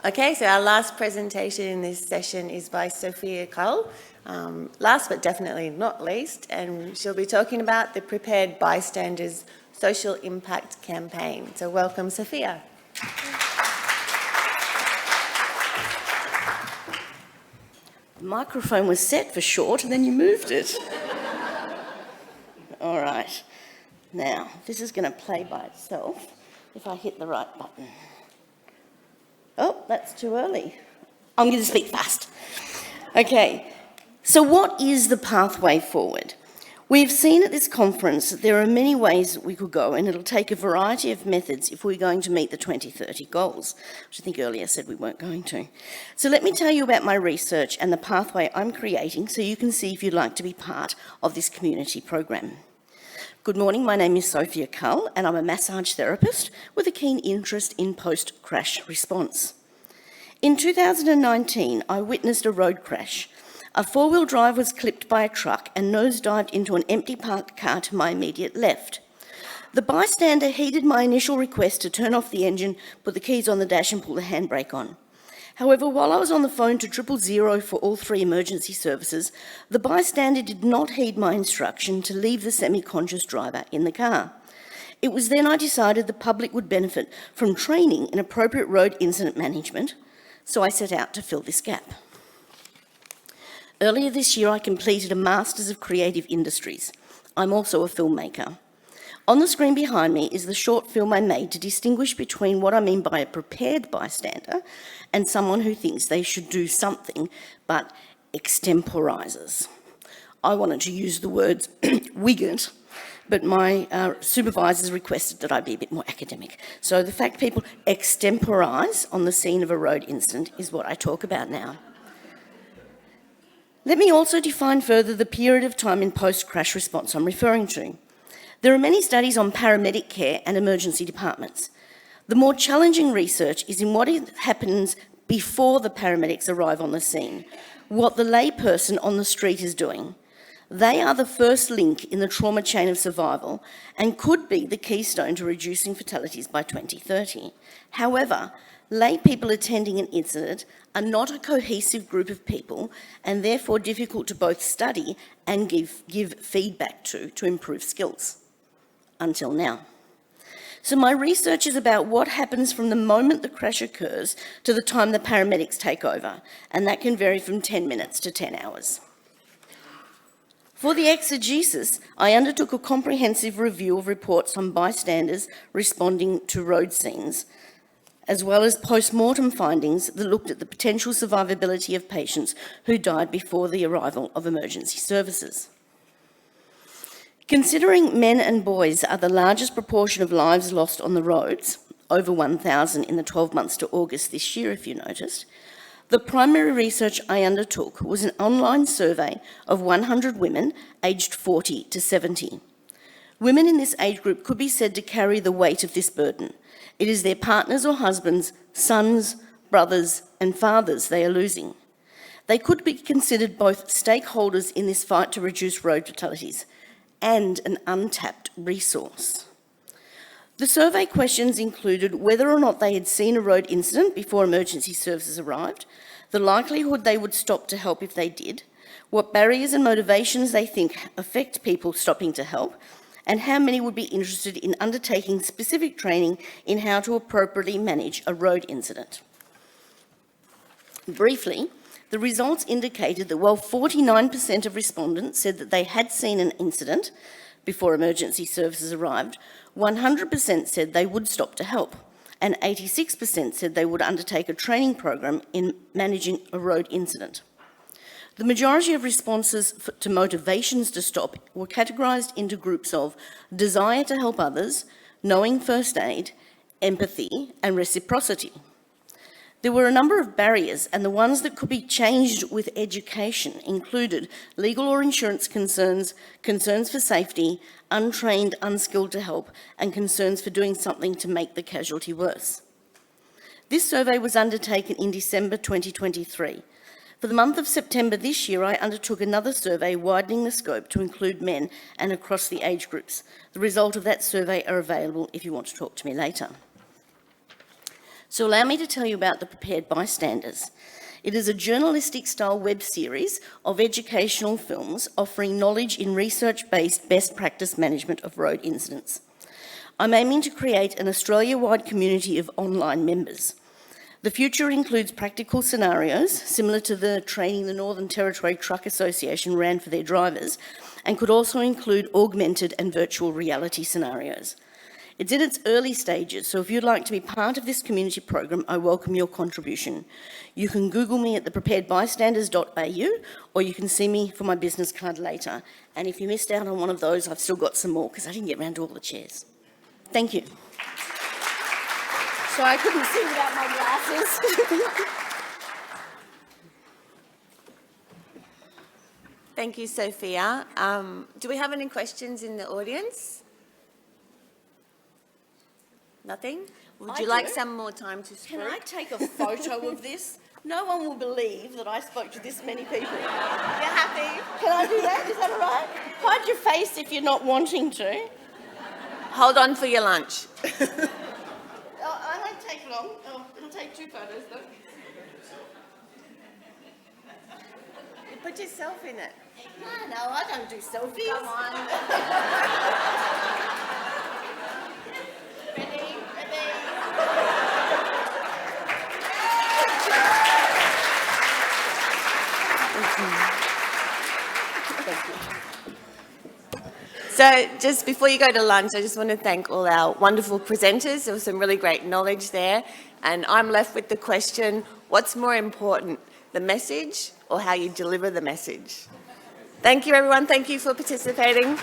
Okay, so our last presentation in this session is by Sophia Cull, last but definitely not least, and she'll be talking about the Prepared Bystanders Social Impact Campaign. So welcome, Sophia. The microphone was set for short and then you moved it. All right, now this is going to play by itself if I hit the right button. Oh, that's too early. I'm going to speak fast. Okay, so what is the pathway forward? We've seen at this conference that there are many ways that we could go, and it'll take a variety of methods if we're going to meet the 2030 goals, which I think earlier said we weren't going to. So let me tell you about my research and the pathway I'm creating so you can see if you'd like to be part of this community program. Good morning, my name is Sophia Cull and I'm a massage therapist with a keen interest in post-crash response. In 2019, I witnessed a road crash. A four-wheel drive was clipped by a truck and nosedived into an empty parked car to my immediate left. The bystander heeded my initial request to turn off the engine, put the keys on the dash and pull the handbrake on. However, while I was on the phone to 000 for all three emergency services, the bystander did not heed my instruction to leave the semi-conscious driver in the car. It was then I decided the public would benefit from training in appropriate road incident management, so I set out to fill this gap. Earlier this year, I completed a Masters of Creative Industries. I'm also a filmmaker. On the screen behind me is the short film I made to distinguish between what I mean by a prepared bystander and someone who thinks they should do something but extemporizes. I wanted to use the words wigget, but my supervisors requested that I be a bit more academic. So the fact people extemporize on the scene of a road incident is what I talk about now. Let me also define further the period of time in post-crash response I'm referring to. There are many studies on paramedic care and emergency departments. The more challenging research is in what happens before the paramedics arrive on the scene, what the layperson on the street is doing. They are the first link in the trauma chain of survival and could be the keystone to reducing fatalities by 2030. However, lay people attending an incident are not a cohesive group of people and therefore difficult to both study and give feedback to improve skills. Until now. So my research is about what happens from the moment the crash occurs to the time the paramedics take over, and that can vary from 10 minutes to 10 hours. For the exegesis, I undertook a comprehensive review of reports on bystanders responding to road scenes, as well as post-mortem findings that looked at the potential survivability of patients who died before the arrival of emergency services. Considering men and boys are the largest proportion of lives lost on the roads, over 1,000 in the 12 months to August this year, if you noticed, the primary research I undertook was an online survey of 100 women aged 40 to 70. Women in this age group could be said to carry the weight of this burden. It is their partners or husbands, sons, brothers, and fathers they are losing. They could be considered both stakeholders in this fight to reduce road fatalities and an untapped resource. The survey questions included whether or not they had seen a road incident before emergency services arrived, the likelihood they would stop to help if they did, what barriers and motivations they think affect people stopping to help, and how many would be interested in undertaking specific training in how to appropriately manage a road incident. Briefly, the results indicated that while 49% of respondents said that they had seen an incident before emergency services arrived, 100% said they would stop to help, and 86% said they would undertake a training program in managing a road incident. The majority of responses to motivations to stop were categorised into groups of desire to help others, knowing first aid, empathy, and reciprocity. There were a number of barriers, and the ones that could be changed with education included legal or insurance concerns, concerns for safety, untrained, unskilled to help, and concerns for doing something to make the casualty worse. This survey was undertaken in December 2023. For the month of September this year, I undertook another survey widening the scope to include men and across the age groups. The result of that survey are available if you want to talk to me later. So allow me to tell you about the Prepared Bystanders. It is a journalistic-style web series of educational films offering knowledge in research-based best practice management of road incidents. I'm aiming to create an Australia-wide community of online members. The future includes practical scenarios, similar to the training the Northern Territory Truck Association ran for their drivers, and could also include augmented and virtual reality scenarios. It's in its early stages, so if you'd like to be part of this community program, I welcome your contribution. You can Google me at thepreparedbystanders.au, or you can see me for my business card later. And if you missed out on one of those, I've still got some more, because I didn't get around to all the chairs. Thank you. So I couldn't see without my glasses. Thank you, Sophia. Do we have any questions in the audience? Nothing? Would you like some more time to speak? Can I take a photo of this? No one will believe that I spoke to this many people. You're happy? Can I do that? Is that all right? Hide your face if you're not wanting to. Hold on for your lunch. I won't take long. Oh, it'll take 2 photos though. You put yourself in it. No, I don't do selfies. Come on. Ready? So just before you go to lunch, I just want to thank all our wonderful presenters. There was some really great knowledge there. And I'm left with the question, what's more important, the message or how you deliver the message? Thank you, everyone. Thank you for participating.